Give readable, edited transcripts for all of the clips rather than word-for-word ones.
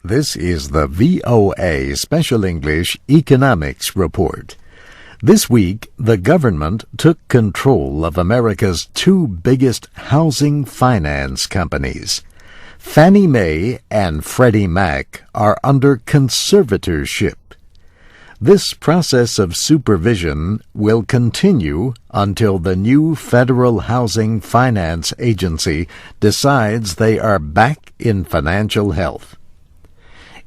This is the VOA Special English Economics Report. This week, the government took control of America's two biggest housing finance companies. Fannie Mae and Freddie Mac are under conservatorship. This process of supervision will continue until the new Federal Housing Finance Agency decides they are back in financial health.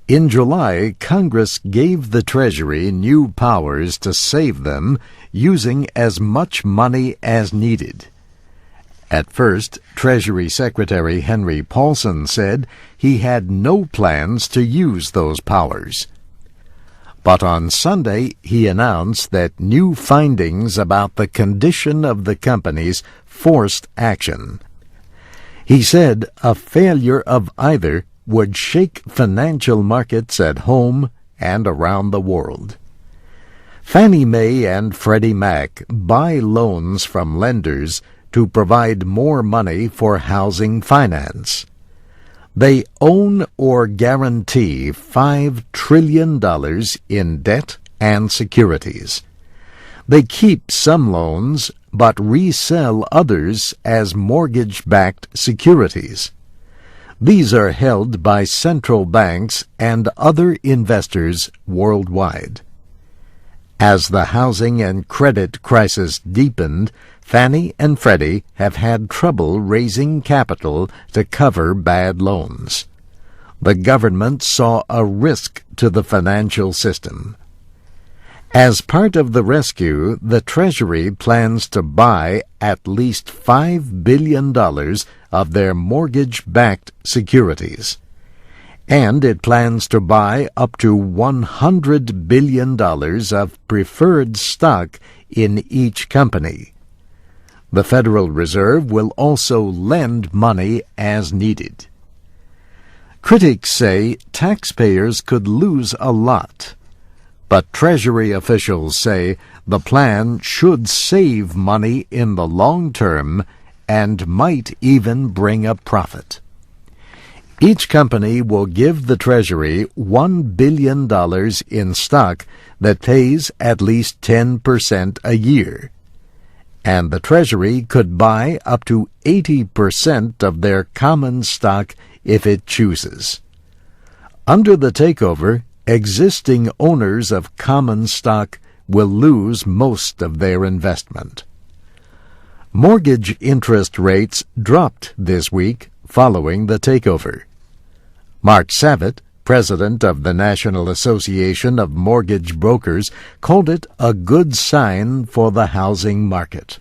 In July, Congress gave the Treasury new powers to save them using as much money as needed. At first, Treasury Secretary Henry Paulson said he had no plans to use those powers. But on Sunday, he announced that new findings about the condition of the companies forced action. He said a failure of either would shake financial markets at home and around the world. Fannie Mae and Freddie Mac buy loans from lenders to provide more money for housing finance. They own or guarantee $5 trillion in debt and securities. They keep some loans but resell others as mortgage-backed securities. These are held by central banks and other investors worldwide. As the housing and credit crisis deepened, Fannie and Freddie have had trouble raising capital to cover bad loans. The government saw a risk to the financial system. As part of the rescue, the Treasury plans to buy at least $5 billion of their mortgage-backed securities. And it plans to buy up to $100 billion of preferred stock in each company. The Federal Reserve will also lend money as needed. Critics say taxpayers could lose a lot, but Treasury officials say the plan should save money in the long term and might even bring a profit. Each company will give the Treasury $1 billion in stock that pays at least 10% a year. And the Treasury could buy up to 80% of their common stock if it chooses. Under the takeover, existing owners of common stock will lose most of their investment. Mortgage interest rates dropped this week following the takeover. Mark Savitt, president of the National Association of Mortgage Brokers, called it a good sign for the housing market.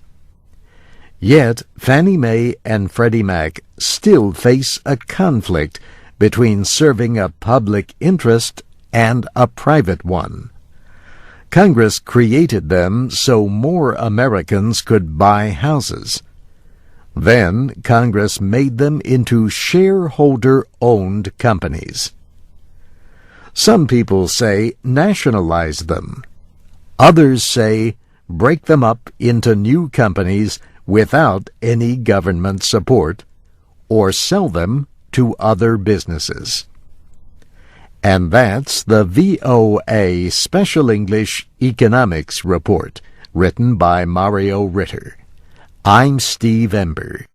Yet, Fannie Mae and Freddie Mac still face a conflict between serving a public interest and a private one. Congress created them so more Americans could buy houses. Then Congress made them into shareholder-owned companies. Some people say nationalize them. Others say break them up into new companies without any government support, or sell them to other businesses. And that's the VOA Special English Economics Report, written by Mario Ritter. I'm Steve Ember.